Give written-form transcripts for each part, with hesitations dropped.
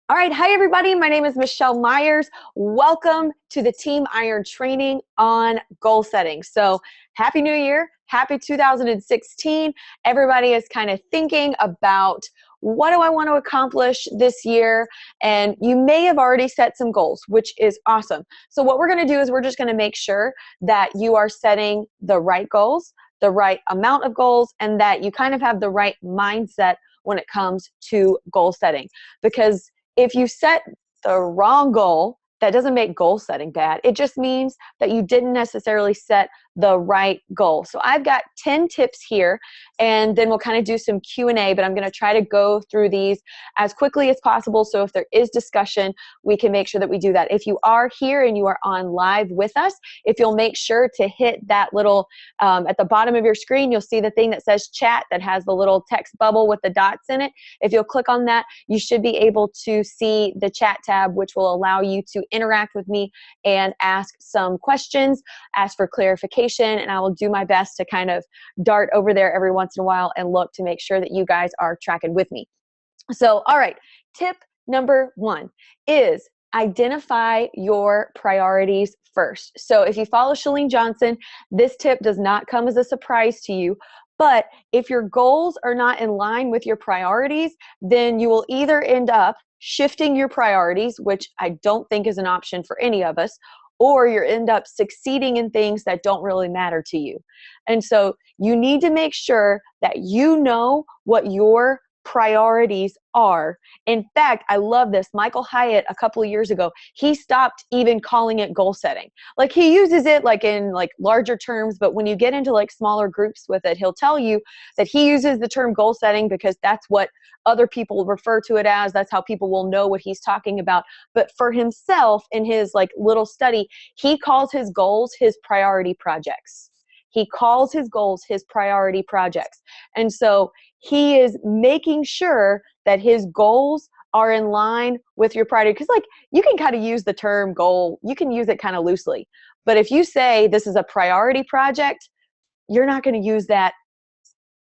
All right. Hi, everybody. My name is Michelle Myers. Welcome to the Team Iron training on goal setting. So happy New Year. Happy 2016. Everybody is kind of thinking about what do I want to accomplish this year? And you may have already set some goals, which is awesome. So what we're going to do is we're just going to make sure that you are setting the right goals, the right amount of goals, and that you kind of have the right mindset when it comes to goal setting. Because if you set the wrong goal, that doesn't make goal setting bad. It just means that you didn't necessarily set the right goal. So I've got 10 tips here, and then we'll kind of do some Q&A, but I'm going to try to go through these as quickly as possible. So if there is discussion, we can make sure that we do that. If you are here and you are on live with us, if you'll make sure to hit that little, at the bottom of your screen, you'll see the thing that says chat that has the little text bubble with the dots in it. If you'll click on that, you should be able to see the chat tab, which will allow you to interact with me and ask some questions, ask for clarification, and I will do my best to kind of dart over there every once in a while and look to make sure that you guys are tracking with me. So, all right, tip number 1 is identify your priorities first. So if you follow Chalene Johnson, this tip does not come as a surprise to you. But if your goals are not in line with your priorities, then you will either end up shifting your priorities, which I don't think is an option for any of us, or you end up succeeding in things that don't really matter to you. And so you need to make sure that you know what your priorities are. In fact, I love this. Michael Hyatt, a couple of years ago, he stopped even calling it goal setting. Like, he uses it like in like larger terms, but when you get into like smaller groups with it, he'll tell you that he uses the term goal setting because that's what other people refer to it as. That's how people will know what he's talking about. But for himself, in his like little study, he calls his goals his priority projects. He calls his goals his priority projects. And so he is making sure that his goals are in line with your priority. Because like, you can kind of use the term goal, you can use it kind of loosely. But if you say this is a priority project, you're not going to use that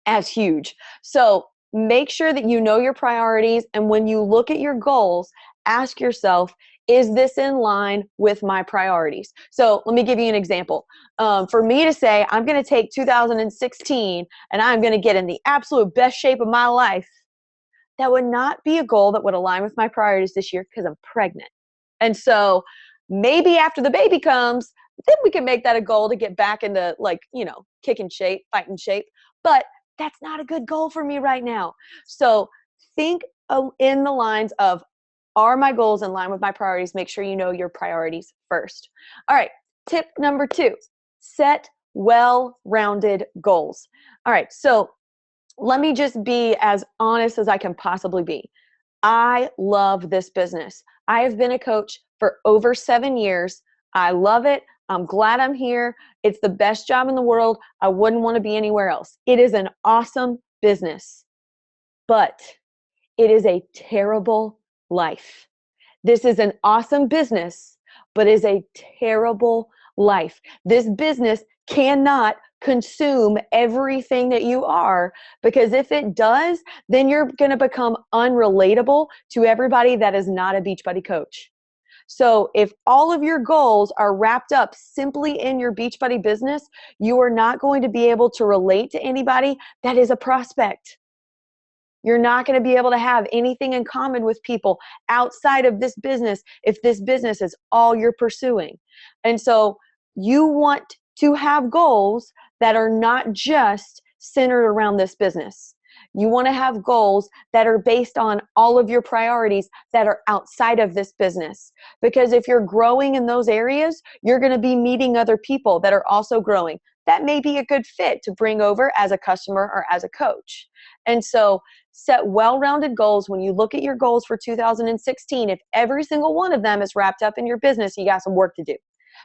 as huge. So make sure that you know your priorities. And when you look at your goals, ask yourself, is this in line with my priorities? So let me give you an example. For me to say, I'm going to take 2016 and I'm going to get in the absolute best shape of my life, that would not be a goal that would align with my priorities this year because I'm pregnant. And so maybe after the baby comes, then we can make that a goal to get back into like, kicking shape, fighting shape. But that's not a good goal for me right now. So think in the lines of, are my goals in line with my priorities? Make sure you know your priorities first. All right, tip number 2, set well-rounded goals. All right, so let me just be as honest as I can possibly be. I love this business. I have been a coach for over 7 years. I love it. I'm glad I'm here. It's the best job in the world. I wouldn't want to be anywhere else. It is an awesome business, but it is a terrible life. This is an awesome business, but is a terrible life. This business cannot consume everything that you are, because if it does, then you're going to become unrelatable to everybody that is not a Beachbody coach. So if all of your goals are wrapped up simply in your Beachbody business, you are not going to be able to relate to anybody that is a prospect. You're not going to be able to have anything in common with people outside of this business if this business is all you're pursuing. And so you want to have goals that are not just centered around this business. You want to have goals that are based on all of your priorities that are outside of this business. Because if you're growing in those areas, you're going to be meeting other people that are also growing. That may be a good fit to bring over as a customer or as a coach. And so set well-rounded goals. When you look at your goals for 2016, if every single one of them is wrapped up in your business, you got some work to do,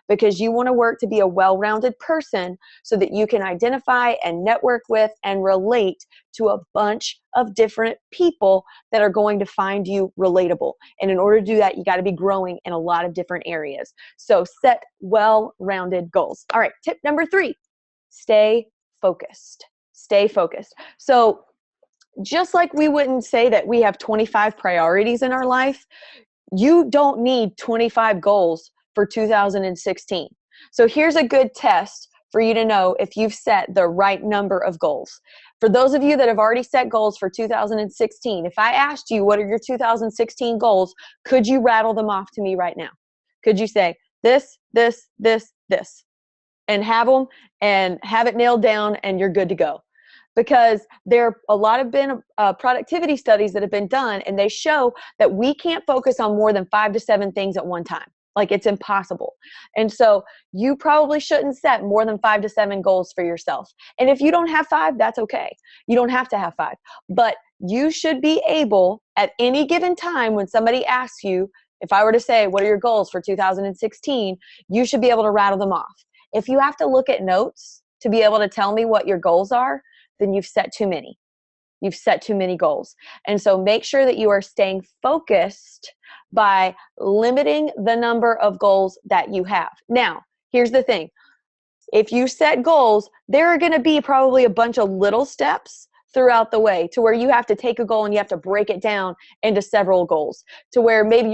because you want to work to be a well-rounded person so that you can identify and network with and relate to a bunch of different people that are going to find you relatable. And in order to do that, you got to be growing in a lot of different areas. So set well-rounded goals. All right, tip number 3, stay focused. Stay focused. So just like we wouldn't say that we have 25 priorities in our life, you don't need 25 goals for 2016. So here's a good test for you to know if you've set the right number of goals. For those of you that have already set goals for 2016, if I asked you what are your 2016 goals, could you rattle them off to me right now? Could you say this, this, this, this, and have them and have it nailed down and you're good to go? Because there are a lot of productivity studies that have been done, and they show that we can't focus on more than 5 to 7 things at one time. Like, it's impossible. And so you probably shouldn't set more than 5 to 7 goals for yourself. And if you don't have 5, that's okay. You don't have to have 5. But you should be able at any given time when somebody asks you, if I were to say, what are your goals for 2016? You should be able to rattle them off. If you have to look at notes to be able to tell me what your goals are, then you've set too many. You've set too many goals. And so make sure that you are staying focused by limiting the number of goals that you have. Now, here's the thing. If you set goals, there are going to be probably a bunch of little steps throughout the way to where you have to take a goal and you have to break it down into several goals, to where maybe if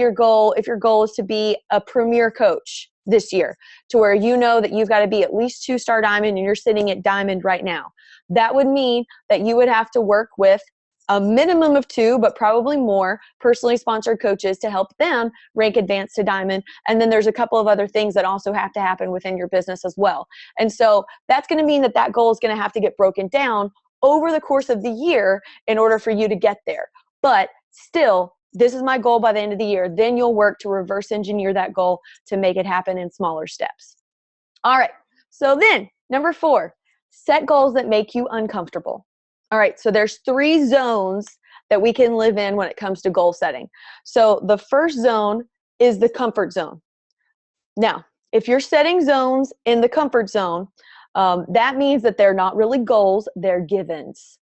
your goal is to be a premier coach this year, to where you know that you've got to be at least 2-star diamond and you're sitting at diamond right now. That would mean that you would have to work with a minimum of 2, but probably more personally sponsored coaches to help them rank advanced to diamond. And then there's a couple of other things that also have to happen within your business as well. And so that's going to mean that that goal is going to have to get broken down over the course of the year in order for you to get there. But still, this is my goal by the end of the year. Then you'll work to reverse engineer that goal to make it happen in smaller steps. All right. So then, number 4, set goals that make you uncomfortable. All right. So there's 3 zones that we can live in when it comes to goal setting. So the first zone is the comfort zone. Now, if you're setting zones in the comfort zone, that means that they're not really goals, they're givens.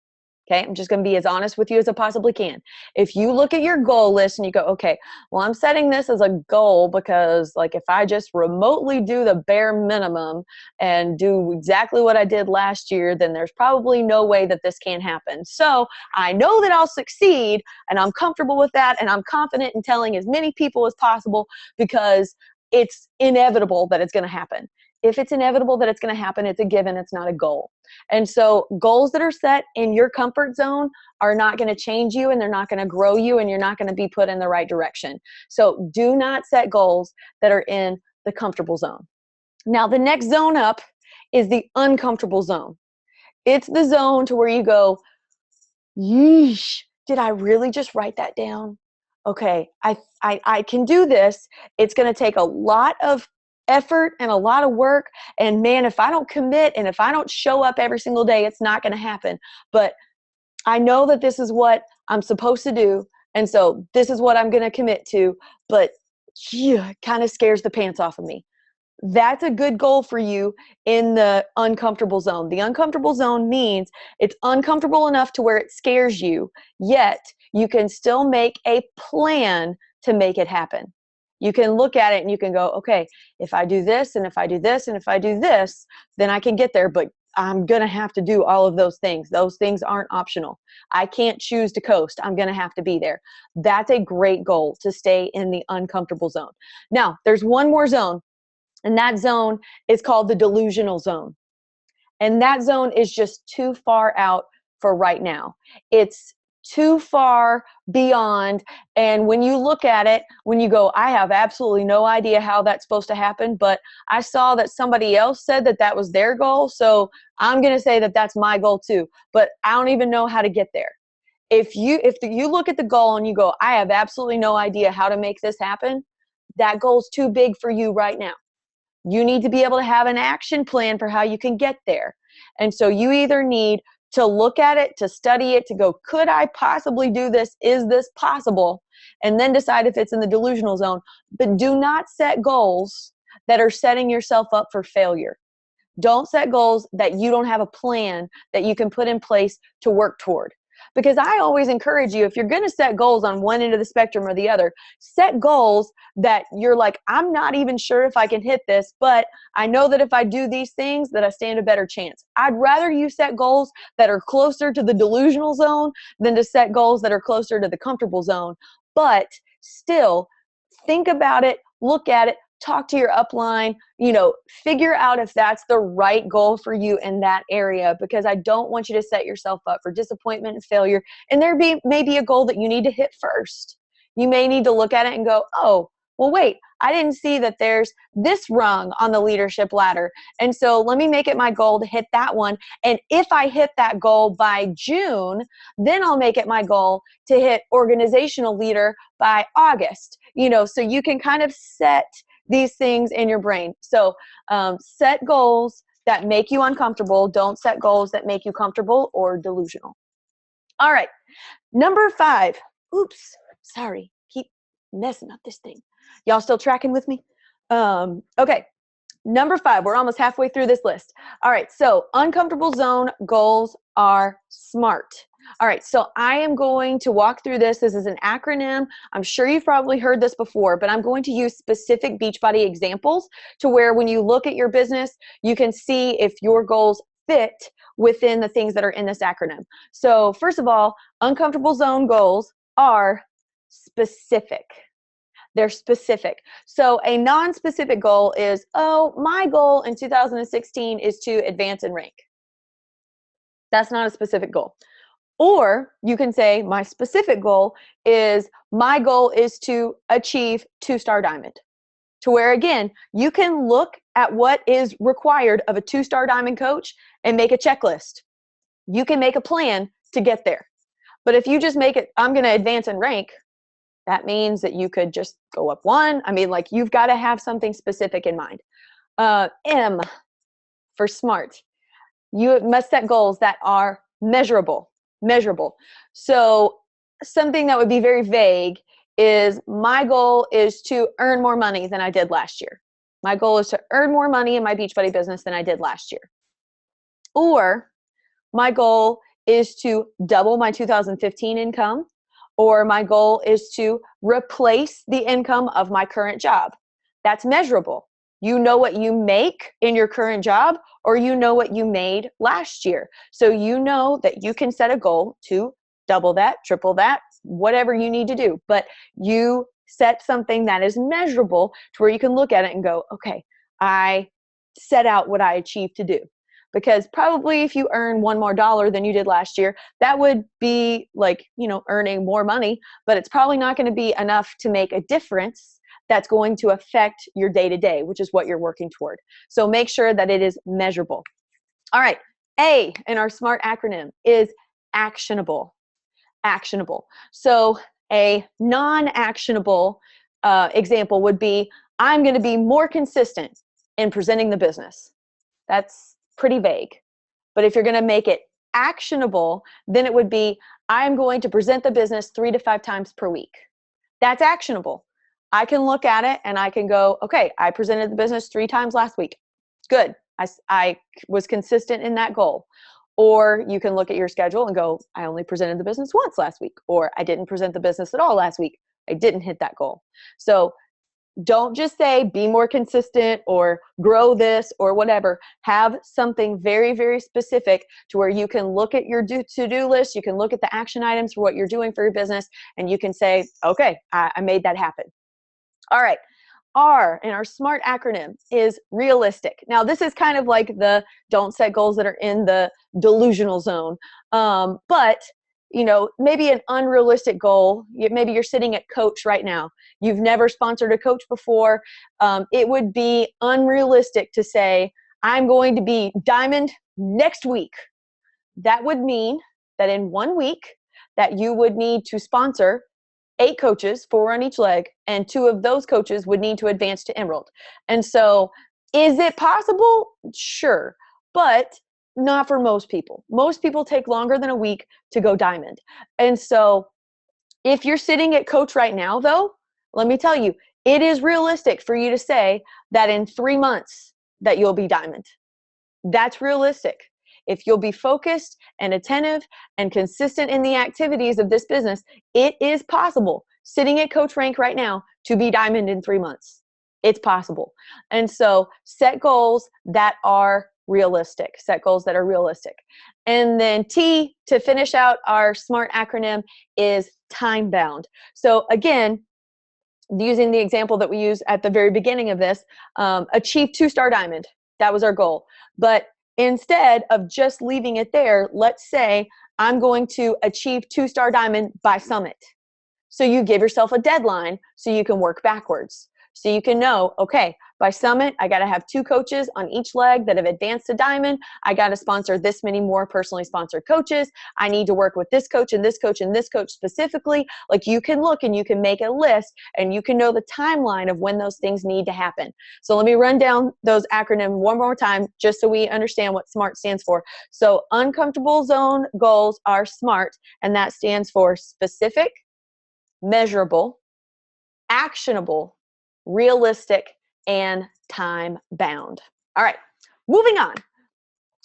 Okay, I'm just going to be as honest with you as I possibly can. If you look at your goal list and you go, okay, well, I'm setting this as a goal because, like, if I just remotely do the bare minimum and do exactly what I did last year, then there's probably no way that this can happen. So I know that I'll succeed, and I'm comfortable with that, and I'm confident in telling as many people as possible because it's inevitable that it's going to happen. If it's inevitable that it's going to happen, it's a given, it's not a goal. And so goals that are set in your comfort zone are not going to change you, and they're not going to grow you, and you're not going to be put in the right direction. So do not set goals that are in the comfortable zone. Now, the next zone up is the uncomfortable zone. It's the zone to where you go, yeesh, did I really just write that down? Okay, I can do this. It's going to take a lot of effort and a lot of work, and man, if I don't commit and if I don't show up every single day, it's not going to happen. But I know that this is what I'm supposed to do, and so this is what I'm going to commit to, but it kind of scares the pants off of me. That's a good goal for you in the uncomfortable zone. The uncomfortable zone means it's uncomfortable enough to where it scares you, yet you can still make a plan to make it happen. You can look at it and you can go, okay, if I do this and if I do this and if I do this, then I can get there, but I'm going to have to do all of those things. Those things aren't optional. I can't choose to coast. I'm going to have to be there. That's a great goal, to stay in the uncomfortable zone. Now, there's one more zone, and that zone is called the delusional zone. And that zone is just too far out for right now. It's too far beyond. And when you look at it, when you go, I have absolutely no idea how that's supposed to happen, but I saw that somebody else said that that was their goal, so I'm going to say that that's my goal too, but I don't even know how to get there. If you look at the goal and you go, I have absolutely no idea how to make this happen, that goal's too big for you right now. You need to be able to have an action plan for how you can get there. And so you either need to look at it, to study it, to go, could I possibly do this? Is this possible? And then decide if it's in the delusional zone. But do not set goals that are setting yourself up for failure. Don't set goals that you don't have a plan that you can put in place to work toward. Because I always encourage you, if you're going to set goals on one end of the spectrum or the other, set goals that you're like, I'm not even sure if I can hit this, but I know that if I do these things, that I stand a better chance. I'd rather you set goals that are closer to the delusional zone than to set goals that are closer to the comfortable zone. But still, think about it, look at it, talk to your upline, figure out if that's the right goal for you in that area, because I don't want you to set yourself up for disappointment and failure. And may be a goal that you need to hit first. You may need to look at it and go, oh, well, wait, I didn't see that there's this rung on the leadership ladder. And so let me make it my goal to hit that one. And if I hit that goal by June, then I'll make it my goal to hit organizational leader by August. So you can kind of set these things in your brain. So set goals that make you uncomfortable. Don't set goals that make you comfortable or delusional. All right. Number 5. Oops. Sorry. Keep messing up this thing. Y'all still tracking with me? Okay. Number 5. We're almost halfway through this list. All right. So uncomfortable zone goals are SMART. All right, so I am going to walk through this. This is an acronym. I'm sure you've probably heard this before, but I'm going to use specific Beachbody examples to where when you look at your business, you can see if your goals fit within the things that are in this acronym. So first of all, uncomfortable zone goals are specific. They're specific. So a non-specific goal is, oh, my goal in 2016 is to advance in rank. That's not a specific goal. Or you can say my specific goal is to achieve 2-star diamond. To where, again, you can look at what is required of a 2-star diamond coach and make a checklist. You can make a plan to get there. But if you just make it, I'm going to advance in rank, that means that you could just go up 1. I mean, like, you've got to have something specific in mind. M for SMART. You must set goals that are measurable. So something that would be very vague is my goal is to earn more money than I did last year. My goal is to earn more money in my Beachbody business than I did last year. Or my goal is to double my 2015 income, or my goal is to replace the income of my current job. That's measurable. You know what you make in your current job, or you know what you made last year. So you know that you can set a goal to double that, triple that, whatever you need to do. But you set something that is measurable to where you can look at it and go, okay, I set out what I achieved to do. Because probably if you earn $1 more than you did last year, that would be like, earning more money, but it's probably not going to be enough to make a difference that's going to affect your day-to-day, which is what you're working toward. So make sure that it is measurable. All right. A in our SMART acronym is actionable. Actionable. So a non-actionable example would be, I'm going to be more consistent in presenting the business. That's pretty vague. But if you're going to make it actionable, then it would be, I'm going to present the business 3 to 5 times per week. That's actionable. I can look at it and I can go, okay, I presented the business 3 times last week. Good. I was consistent in that goal. Or you can look at your schedule and go, I only presented the business once last week, or I didn't present the business at all last week. I didn't hit that goal. So don't just say be more consistent or grow this or whatever. Have something very, very specific to where you can look at your to-do list. You can look at the action items for what you're doing for your business, and you can say, okay, I made that happen. All right. R in our SMART acronym is realistic. Now, this is kind of like the don't set goals that are in the delusional zone. But, maybe an unrealistic goal. Maybe you're sitting at coach right now. You've never sponsored a coach before. It would be unrealistic to say, I'm going to be diamond next week. That would mean that in 1 week that you would need to sponsor 8 coaches, 4 on each leg, and 2 of those coaches would need to advance to Emerald. And so is it possible? Sure, but not for most people. Most people take longer than a week to go diamond. And so if you're sitting at coach right now, though, let me tell you, it is realistic for you to say that in 3 months that you'll be diamond. That's realistic. if you'll be focused and attentive and consistent in the activities of this business, it is possible, sitting at coach rank right now, to be diamond in 3 months. It's possible. And so set goals that are realistic. Set goals that are realistic. And then T, to finish out our SMART acronym, is time bound. So again, using the example that we used at the very beginning of this, achieve 2-star diamond. That was our goal. But instead of just leaving it there, let's say I'm going to achieve 2-star diamond by summit. So you give yourself a deadline so you can work backwards. So you can know, okay, by summit, I got to have 2 coaches on each leg that have advanced to diamond. I got to sponsor this many more personally sponsored coaches. I need to work with this coach and this coach and this coach specifically. Like, you can look and you can make a list and you can know the timeline of when those things need to happen. So let me run down those acronyms one more time just so we understand what SMART stands for. So uncomfortable zone goals are SMART, and that stands for specific, measurable, actionable, realistic, and time bound. All right, moving on.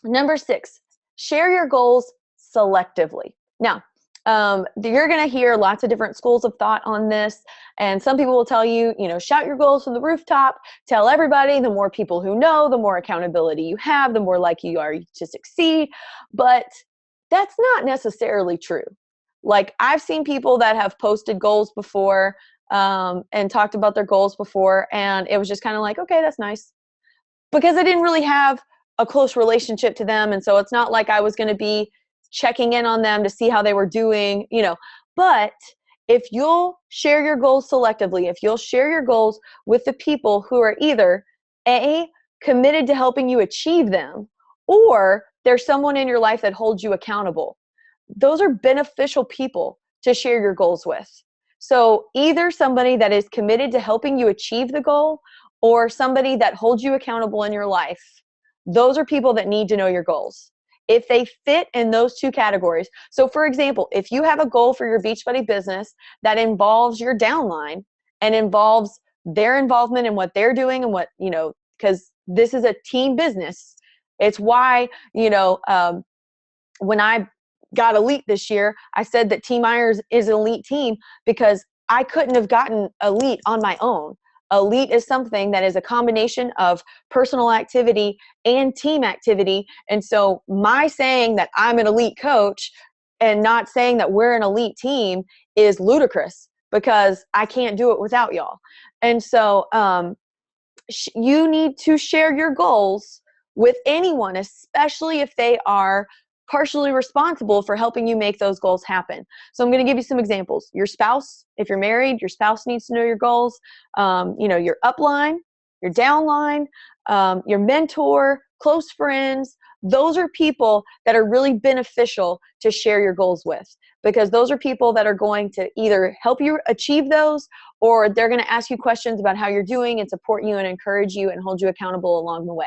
Number 6, share your goals selectively. Now, you're going to hear lots of different schools of thought on this, and some people will tell you, shout your goals from the rooftop, tell everybody. The more people who know, the more accountability you have, the more likely you are to succeed. But that's not necessarily true. Like, I've seen people that have posted goals before and talked about their goals before, and it was just kind of like, okay, that's nice, because I didn't really have a close relationship to them, and so it's not like I was going to be checking in on them to see how they were doing, But if you'll share your goals selectively, if you'll share your goals with the people who are either A, committed to helping you achieve them, or there's someone in your life that holds you accountable, those are beneficial people to share your goals with. So either somebody that is committed to helping you achieve the goal, or somebody that holds you accountable in your life. Those are people that need to know your goals. If they fit in those 2 categories. So for example, if you have a goal for your Beachbuddy business that involves your downline and involves their involvement in what they're doing and what, because this is a team business. It's why, when I got elite this year, I said that Team Myers is an elite team, because I couldn't have gotten elite on my own. Elite is something that is a combination of personal activity and team activity. And so my saying that I'm an elite coach and not saying that we're an elite team is ludicrous, because I can't do it without y'all. And so you need to share your goals with anyone, especially if they are partially responsible for helping you make those goals happen. So I'm going to give you some examples. Your spouse, if you're married, your spouse needs to know your goals. Your upline, your downline, your mentor, close friends. Those are people that are really beneficial to share your goals with, because those are people that are going to either help you achieve those, or they're going to ask you questions about how you're doing and support you and encourage you and hold you accountable along the way.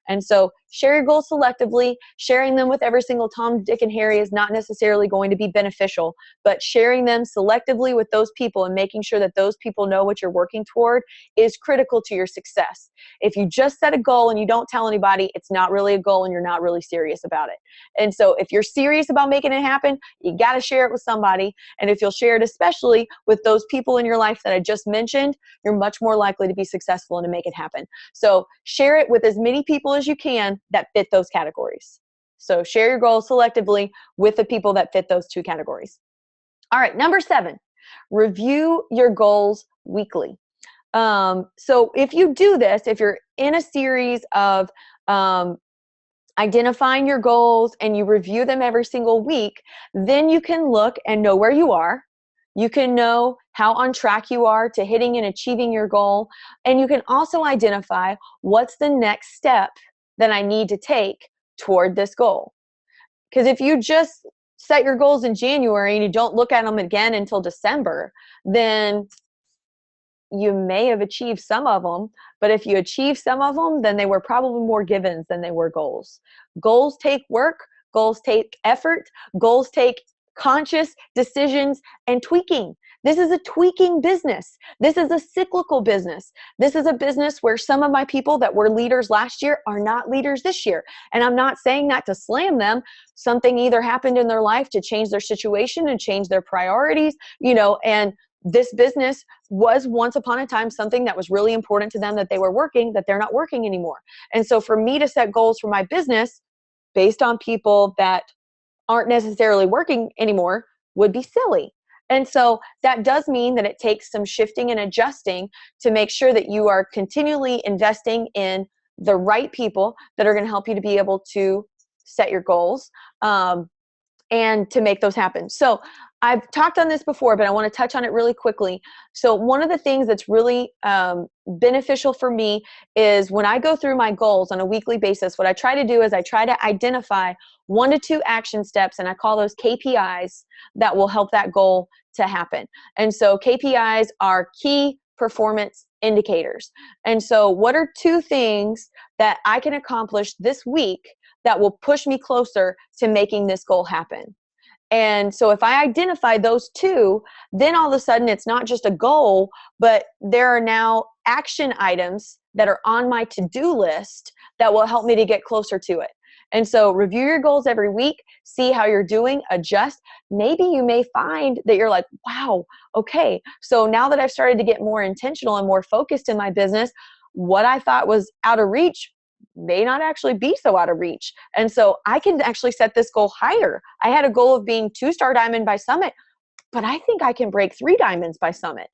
And so share your goals selectively. Sharing them with every single Tom, Dick, and Harry is not necessarily going to be beneficial, but sharing them selectively with those people and making sure that those people know what you're working toward is critical to your success. If you just set a goal and you don't tell anybody, it's not really a goal and you're not really serious about it. And so if you're serious about making it happen, you got to share it with somebody. And if you'll share it especially with those people in your life that I just mentioned, you're much more likely to be successful and to make it happen. So share it with as many people as you can that fit those categories. So share your goals selectively with the people that fit those 2 categories. All right, number 7, review your goals weekly. So if you do this, if you're in a series of identifying your goals and you review them every single week, then you can look and know where you are. You can know how on track you are to hitting and achieving your goal. And you can also identify what's the next step that I need to take toward this goal. Because if you just set your goals in January and you don't look at them again until December, then you may have achieved some of them, but if you achieve some of them, then they were probably more givens than they were goals. Goals take work, goals take effort, goals take conscious decisions and tweaking. This is a tweaking business. This is a cyclical business. This is a business where some of my people that were leaders last year are not leaders this year. And I'm not saying that to slam them. Something either happened in their life to change their situation and change their priorities, and this business was once upon a time something that was really important to them that they were working, that they're not working anymore. And so for me to set goals for my business based on people that aren't necessarily working anymore would be silly. And so that does mean that it takes some shifting and adjusting to make sure that you are continually investing in the right people that are going to help you to be able to set your goals and to make those happen. So I've talked on this before, but I want to touch on it really quickly. So one of the things that's really beneficial for me is when I go through my goals on a weekly basis, what I try to do is I try to identify 1 to 2 action steps, and I call those KPIs that will help that goal to happen. And so KPIs are key performance indicators. And so what are 2 things that I can accomplish this week that will push me closer to making this goal happen? And so if I identify those 2, then all of a sudden it's not just a goal, but there are now action items that are on my to-do list that will help me to get closer to it. And so review your goals every week, see how you're doing, adjust. Maybe you may find that you're like, wow, okay, so now that I've started to get more intentional and more focused in my business, what I thought was out of reach may not actually be so out of reach. And so I can actually set this goal higher. I had a goal of being 2-star diamond by Summit, but I think I can break 3 diamonds by Summit,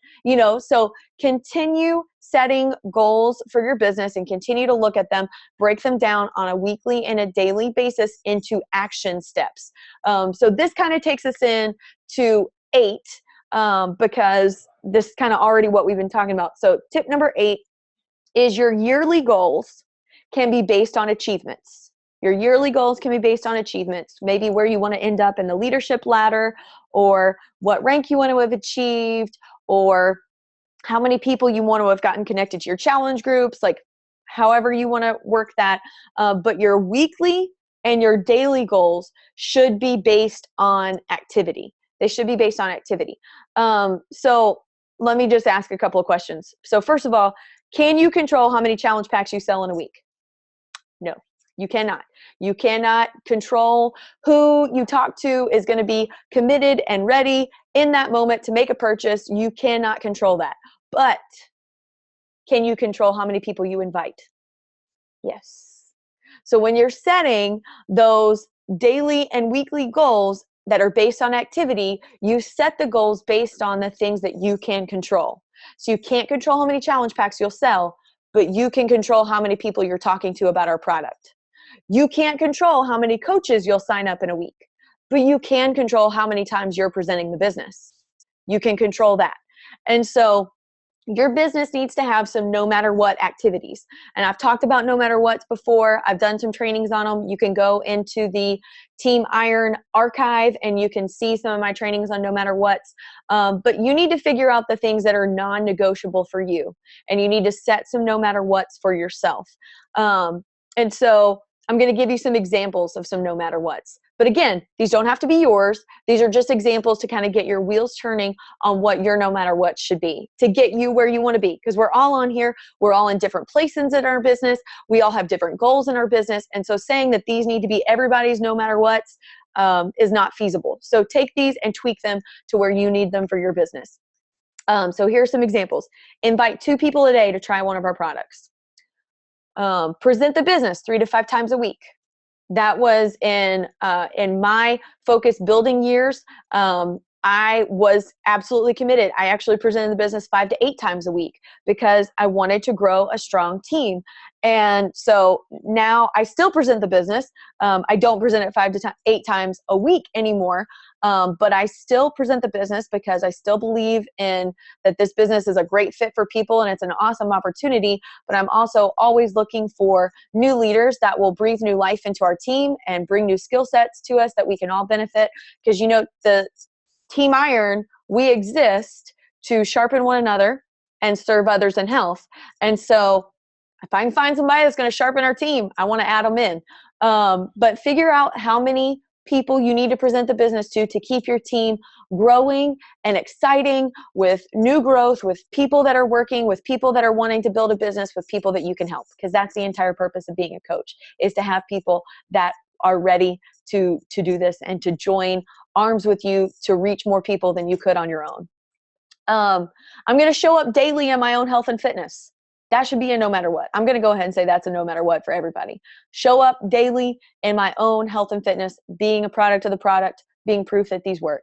so continue setting goals for your business and continue to look at them, break them down on a weekly and a daily basis into action steps. So this kind of takes us in to 8 because this is kind of already what we've been talking about. So tip number 8 is your yearly goals can be based on achievements. Your yearly goals can be based on achievements, maybe where you want to end up in the leadership ladder, or what rank you want to have achieved, or how many people you want to have gotten connected to your challenge groups, like however you want to work that. But your weekly and your daily goals should be based on activity. They should be based on activity. So let me just ask a couple of questions. So first of all, can you control how many challenge packs you sell in a week? No, you cannot. You cannot control who you talk to is going to be committed and ready in that moment to make a purchase. You cannot control that. But can you control how many people you invite? Yes. So when you're setting those daily and weekly goals that are based on activity, you set the goals based on the things that you can control. So you can't control how many challenge packs you'll sell, but you can control how many people you're talking to about our product. You can't control how many coaches you'll sign up in a week, but you can control how many times you're presenting the business. You can control that. And so your business needs to have some no matter what activities. And I've talked about no matter what's before. I've done some trainings on them. You can go into the Team Iron archive and you can see some of my trainings on no matter what's. But you need to figure out the things that are non-negotiable for you. And you need to set some no matter what's for yourself. And so I'm going to give you some examples of some no matter what's. But again, these don't have to be yours. These are just examples to kind of get your wheels turning on what your no matter what should be to get you where you want to be. Because we're all on here. We're all in different places in our business. We all have different goals in our business. And so saying that these need to be everybody's no matter what's is not feasible. So take these and tweak them to where you need them for your business. So here's some examples. Invite 2 people a day to try one of our products. Present the business 3 to 5 times a week. That was in my focus building years. I was absolutely committed. I actually presented the business 5 to 8 times a week because I wanted to grow a strong team. And so now I still present the business. I don't present it 5 to 8 times a week anymore. But I still present the business because I still believe in that this business is a great fit for people and it's an awesome opportunity. But I'm also always looking for new leaders that will breathe new life into our team and bring new skill sets to us that we can all benefit. Because, the Team Iron, we exist to sharpen one another and serve others in health. And so if I can find somebody that's going to sharpen our team, I want to add them in. But figure out how many people you need to present the business to keep your team growing and exciting, with new growth, with people that are working, with people that are wanting to build a business, with people that you can help. Because that's the entire purpose of being a coach, is to have people that are ready to do this and to join arms with you to reach more people than you could on your own. I'm going to show up daily in my own health and fitness. That should be a no matter what. I'm going to go ahead and say that's a no matter what for everybody. Show up daily in my own health and fitness, being a product of the product, being proof that these work.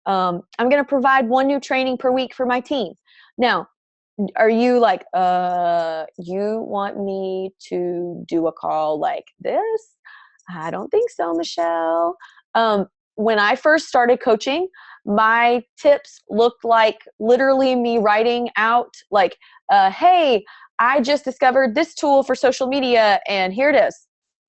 I'm going to provide 1 new training per week for my team. Now, are you like, you want me to do a call like this? I don't think so, Michelle. When I first started coaching, my tips looked like literally me writing out like, hey, I just discovered this tool for social media and here it is.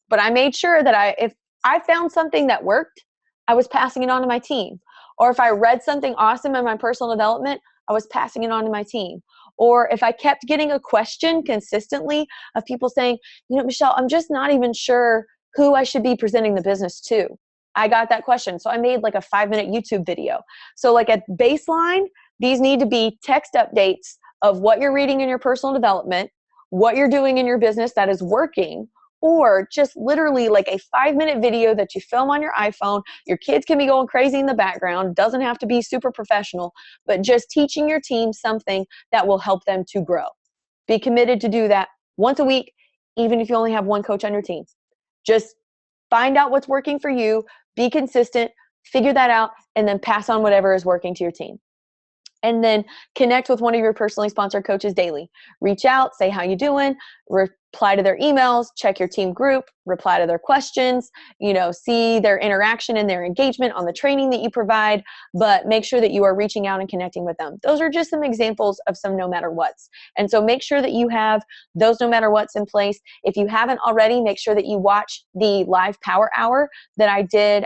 But I made sure that if I found something that worked, I was passing it on to my team. Or if I read something awesome in my personal development, I was passing it on to my team. Or if I kept getting a question consistently of people saying, Michelle, I'm just not even sure who I should be presenting the business to. I got that question. So I made like a 5-minute YouTube video. So like at baseline, these need to be text updates of what you're reading in your personal development, what you're doing in your business that is working, or just literally like a 5-minute video that you film on your iPhone. Your kids can be going crazy in the background. Doesn't have to be super professional, but just teaching your team something that will help them to grow. Be committed to do that once a week, even if you only have 1 coach on your team. Just find out what's working for you, be consistent, figure that out, and then pass on whatever is working to your team. And then connect with one of your personally sponsored coaches daily. Reach out, say how you doing, reply to their emails, check your team group, reply to their questions, see their interaction and their engagement on the training that you provide, but make sure that you are reaching out and connecting with them. Those are just some examples of some no matter what's. And so make sure that you have those no matter what's in place. If you haven't already, make sure that you watch the live power hour that I did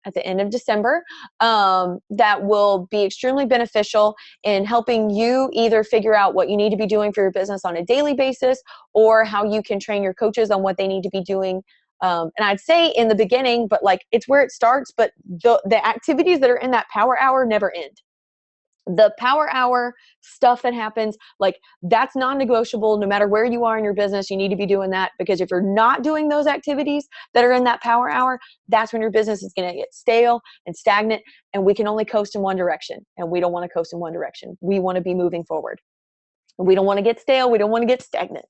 at the end of December, that will be extremely beneficial in helping you either figure out what you need to be doing for your business on a daily basis, or how you can train your coaches on what they need to be doing. And I'd say in the beginning, but like it's where it starts, but the activities that are in that power hour never end. The power hour stuff that happens, like that's non-negotiable. No matter where you are in your business, you need to be doing that, because if you're not doing those activities that are in that power hour, that's when your business is going to get stale and stagnant, and we can only coast in one direction, and we don't want to coast in one direction. We want to be moving forward. We don't want to get stale. We don't want to get stagnant.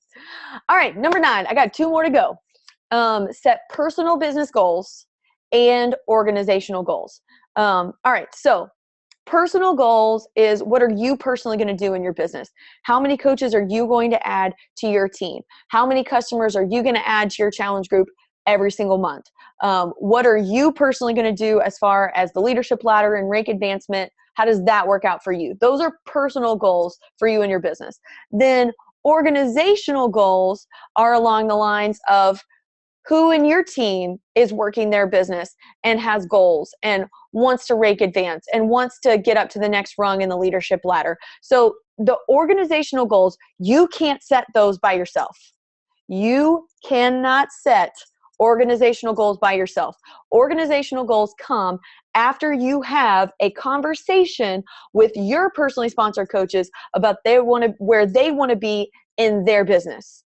All right, number 9, I got 2 more to go. Set personal business goals and organizational goals. All right, so personal goals is, what are you personally going to do in your business? How many coaches are you going to add to your team? How many customers are you going to add to your challenge group every single month? What are you personally going to do as far as the leadership ladder and rank advancement? How does that work out for you? Those are personal goals for you and your business. Then organizational goals are along the lines of who in your team is working their business and has goals and wants to rank advance and wants to get up to the next rung in the leadership ladder. So the organizational goals, you can't set those by yourself. You cannot set organizational goals by yourself. Organizational goals come after you have a conversation with your personally sponsored coaches about where they want to be in their business.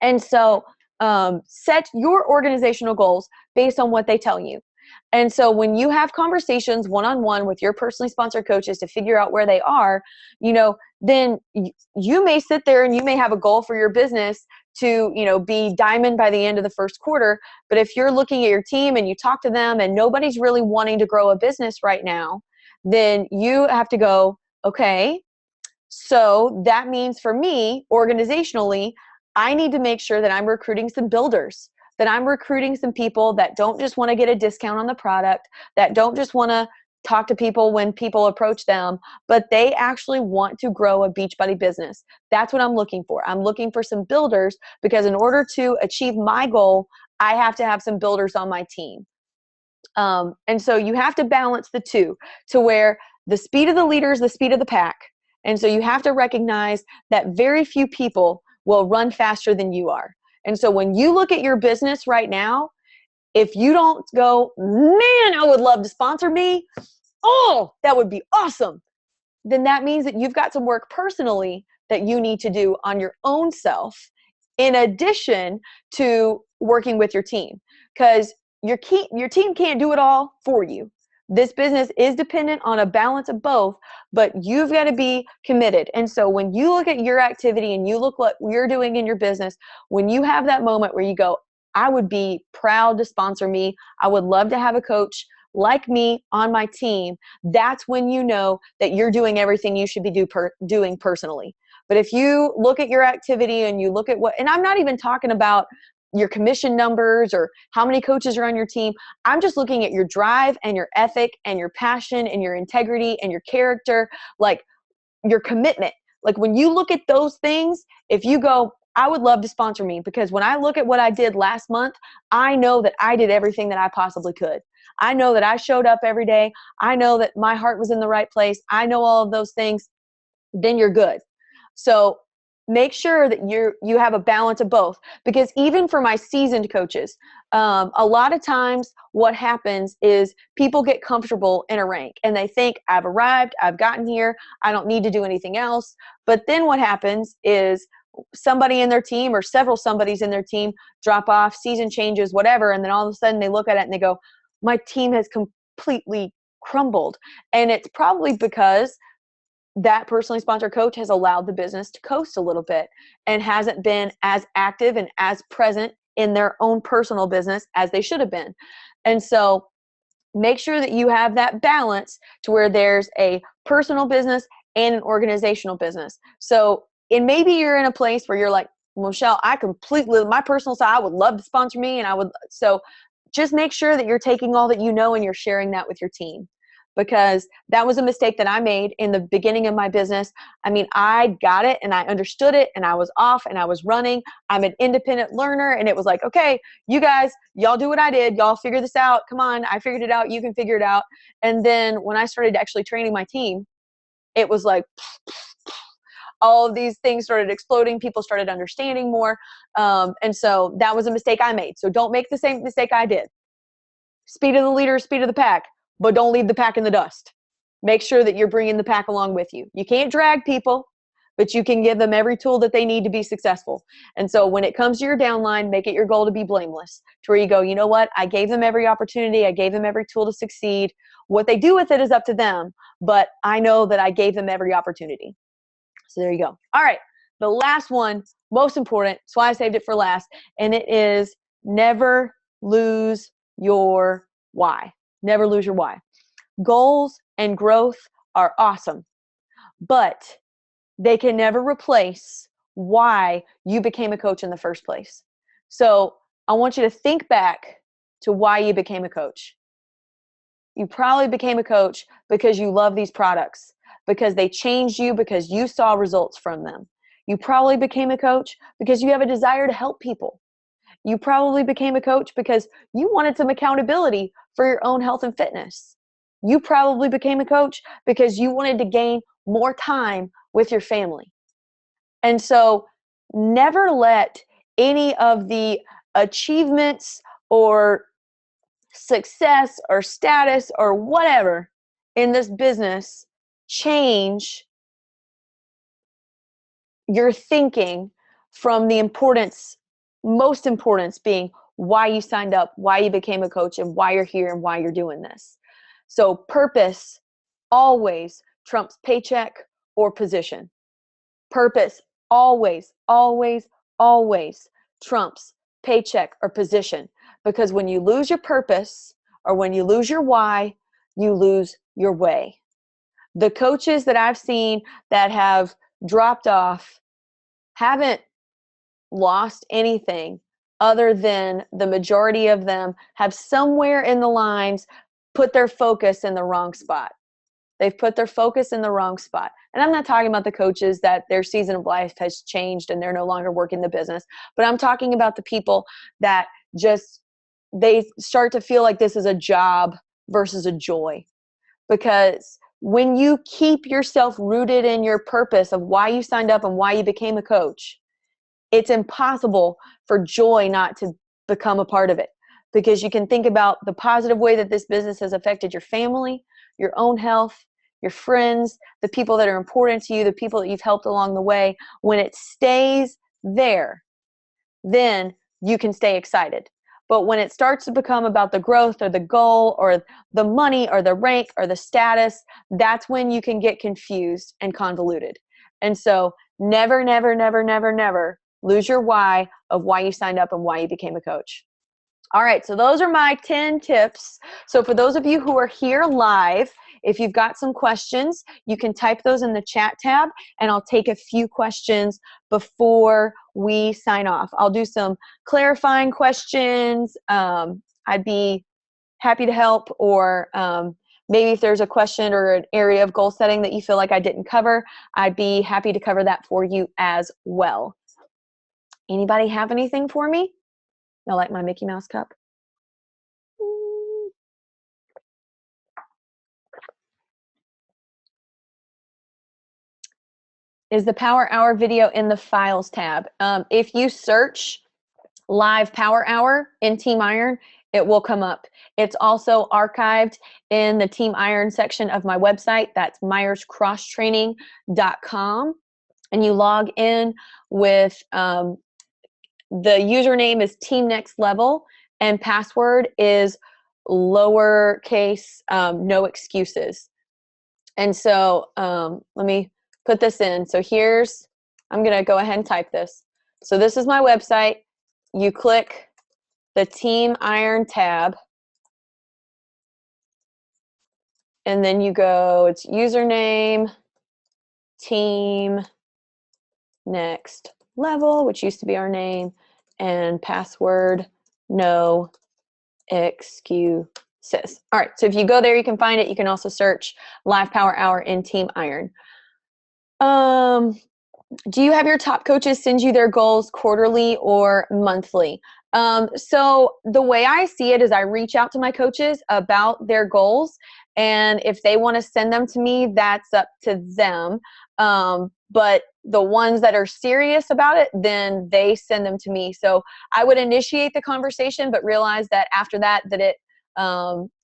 And so set your organizational goals based on what they tell you. And so when you have conversations one-on-one with your personally sponsored coaches to figure out where they are, then you may sit there and you may have a goal for your business to, be diamond by the end of the first quarter. But if you're looking at your team and you talk to them and nobody's really wanting to grow a business right now, then you have to go, okay, so that means for me, organizationally, I need to make sure that I'm recruiting some builders, that I'm recruiting some people that don't just want to get a discount on the product, that don't just want to talk to people when people approach them, but they actually want to grow a Beachbody business. That's what I'm looking for. I'm looking for some builders, because in order to achieve my goal, I have to have some builders on my team. And so you have to balance the two, to where the speed of the leader is the speed of the pack. And so you have to recognize that very few people will run faster than you are. And so when you look at your business right now, If you don't go, man, I would love to sponsor me. Oh, that would be awesome. Then that means that you've got some work personally that you need to do on your own self, in addition to working with your team, because your team can't do it all for you. This business is dependent on a balance of both, but you've got to be committed. And so when you look at your activity and you look what you're doing in your business, when you have that moment where you go, I would be proud to sponsor me, I would love to have a coach like me on my team, that's when you know that you're doing everything you should be doing personally. But if you look at your activity and you look at what, and I'm not even talking about your commission numbers or how many coaches are on your team. I'm just looking at your drive and your ethic and your passion and your integrity and your character, like your commitment. Like when you look at those things, if you go, I would love to sponsor me, because when I look at what I did last month, I know that I did everything that I possibly could. I know that I showed up every day. I know that my heart was in the right place. I know all of those things. Then you're good. So make sure that you have a balance of both, because even for my seasoned coaches, a lot of times what happens is people get comfortable in a rank and they think, I've arrived, I've gotten here, I don't need to do anything else. But then what happens is somebody in their team or several somebodies in their team drop off, season changes, whatever, and then all of a sudden they look at it and they go, my team has completely crumbled. And it's probably because that personally sponsored coach has allowed the business to coast a little bit and hasn't been as active and as present in their own personal business as they should have been. And so make sure that you have that balance to where there's a personal business and an organizational business. So, and maybe you're in a place where you're like, Michelle, my personal side, I would love to sponsor me. So just make sure that you're taking all that you know and you're sharing that with your team, because that was a mistake that I made in the beginning of my business. I mean, I got it and I understood it and I was off and I was running. I'm an independent learner, and it was like, okay, you guys, y'all do what I did. Y'all figure this out. Come on, I figured it out. You can figure it out. And then when I started actually training my team, it was like all of these things started exploding. People started understanding more. And so that was a mistake I made. So don't make the same mistake I did. Speed of the leader, speed of the pack, but don't leave the pack in the dust. Make sure that you're bringing the pack along with you. You can't drag people, but you can give them every tool that they need to be successful. And so when it comes to your downline, make it your goal to be blameless, to where you go, you know what? I gave them every opportunity. I gave them every tool to succeed. What they do with it is up to them, but I know that I gave them every opportunity. So there you go. All right. The last one, most important. That's why I saved it for last. And it is never lose your why. Never lose your why. Goals and growth are awesome, but they can never replace why you became a coach in the first place. So I want you to think back to why you became a coach. You probably became a coach because you love these products, because they changed you, because you saw results from them. You probably became a coach because you have a desire to help people. You probably became a coach because you wanted some accountability for your own health and fitness. You probably became a coach because you wanted to gain more time with your family. And so never let any of the achievements or success or status or whatever in this business change your thinking from the most importance being why you signed up, why you became a coach, and why you're here and why you're doing this. So purpose always trumps paycheck or position. Purpose always, always, always trumps paycheck or position. Because when you lose your purpose or when you lose your why, you lose your way. The coaches that I've seen that have dropped off haven't lost anything, other than the majority of them have somewhere in the lines put their focus in the wrong spot. They've put their focus in the wrong spot. And I'm not talking about the coaches that their season of life has changed and they're no longer working the business, but I'm talking about the people that they start to feel like this is a job versus a joy. Because when you keep yourself rooted in your purpose of why you signed up and why you became a coach, it's impossible for joy not to become a part of it. because you can think about the positive way that this business has affected your family, your own health, your friends, the people that are important to you, the people that you've helped along the way. When it stays there, then you can stay excited. But when it starts to become about the growth or the goal or the money or the rank or the status, that's when you can get confused and convoluted. And so never, never, never, never, never lose your why of why you signed up and why you became a coach. All right, so those are my 10 tips. So for those of you who are here live, if you've got some questions, you can type those in the chat tab, and I'll take a few questions before we sign off. I'll do some clarifying questions. I'd be happy to help, or maybe if there's a question or an area of goal setting that you feel like I didn't cover, I'd be happy to cover that for you as well. Anybody have anything for me? I like my Mickey Mouse cup. Is the Power Hour video in the Files tab? If you search Live Power Hour in Team Iron, it will come up. It's also archived in the Team Iron section of my website. That's myerscrosstraining.com. And you log in with the username is Team Next Level, and password is lowercase, no excuses. And so let me put this in. So I'm going to go ahead and type this. So this is my website. You click the Team Iron tab, and then you go, it's username, Team Next Level, which used to be our name, and password, no excuses. All right, so if you go there, you can find it. You can also search Live Power Hour in Team Iron. Do you have your top coaches send you their goals quarterly or monthly? So the way I see it is I reach out to my coaches about their goals, and if they want to send them to me, that's up to them. But the ones that are serious about it, then they send them to me. So I would initiate the conversation, but realize that after that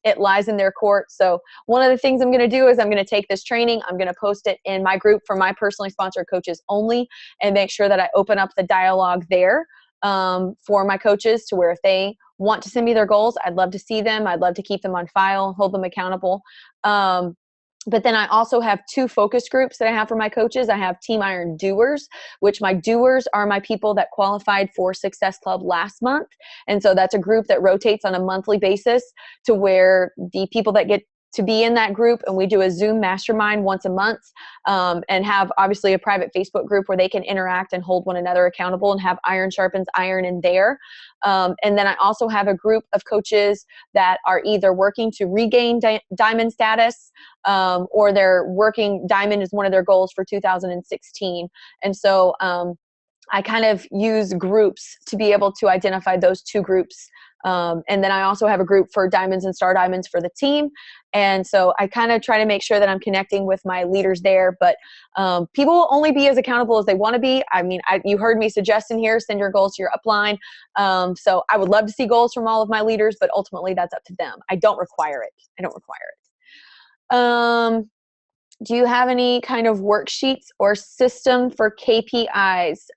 it lies in their court. So one of the things I'm going to do is I'm going to take this training, I'm going to post it in my group for my personally sponsored coaches only, and make sure that I open up the dialogue there for my coaches, to where if they want to send me their goals, I'd love to see them. I'd love to keep them on file, hold them accountable. But then I also have 2 focus groups that I have for my coaches. I have Team Iron Doers, which my doers are my people that qualified for Success Club last month. And so that's a group that rotates on a monthly basis, to where the people that get to be in that group, and we do a Zoom mastermind once a month, and have obviously a private Facebook group where they can interact and hold one another accountable and have Iron Sharpens Iron in there. And then I also have a group of coaches that are either working to regain diamond status, or they're working diamond is one of their goals for 2016. And so I kind of use groups to be able to identify those 2 groups. And then I also have a group for diamonds and star diamonds for the team. And so I kind of try to make sure that I'm connecting with my leaders there. But people will only be as accountable as they want to be. I mean, you heard me suggest in here, send your goals to your upline. So I would love to see goals from all of my leaders, but ultimately that's up to them. I don't require it. Do you have any kind of worksheets or system for KPIs?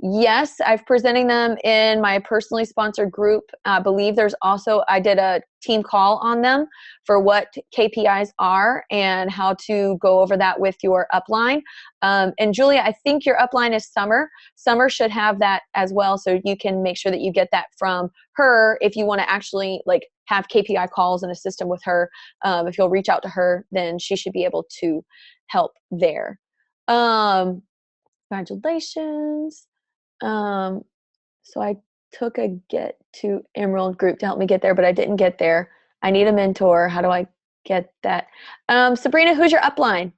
Yes, I've presenting them in my personally sponsored group. I believe I did a team call on them for what KPIs are and how to go over that with your upline. And Julia, I think your upline is Summer. Summer should have that as well, so you can make sure that you get that from her if you want to actually have KPI calls and a system with her. If you'll reach out to her, then she should be able to help there. Congratulations. So I took a Get to Emerald group to help me get there, but I didn't get there. I need a mentor. How do I get that? Sabrina, who's your upline?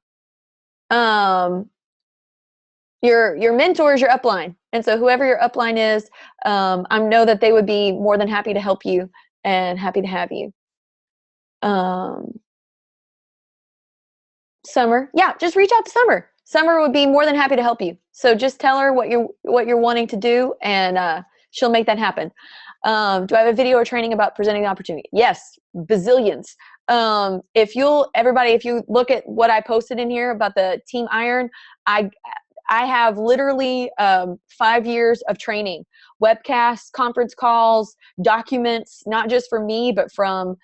Your mentor is your upline. And so whoever your upline is, I know that they would be more than happy to help you and happy to have you. Summer, yeah, just reach out to Summer. Summer would be more than happy to help you. So just tell her what you're wanting to do, and she'll make that happen. Do I have a video or training about presenting the opportunity? Yes, bazillions. If you look at what I posted in here about the Team Iron, I have literally 5 years of training, webcasts, conference calls, documents, not just for me, but from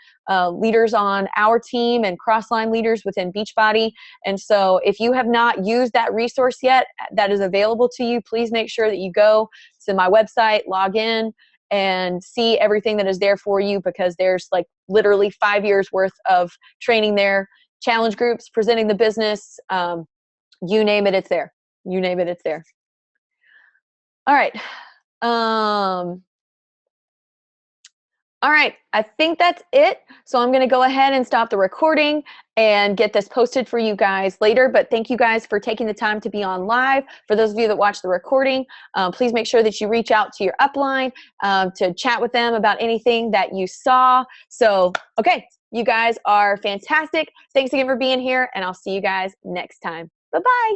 leaders on our team and cross-line leaders within Beachbody. And so if you have not used that resource yet that is available to you, please make sure that you go to my website, log in, and see everything that is there for you, because there's like literally 5 years worth of training there, challenge groups, presenting the business, you name it, it's there. You name it, it's there. All right. All right, I think that's it. So I'm going to go ahead and stop the recording and get this posted for you guys later. But thank you guys for taking the time to be on live. For those of you that watch the recording, please make sure that you reach out to your upline to chat with them about anything that you saw. So, okay, you guys are fantastic. Thanks again for being here, and I'll see you guys next time. Bye-bye.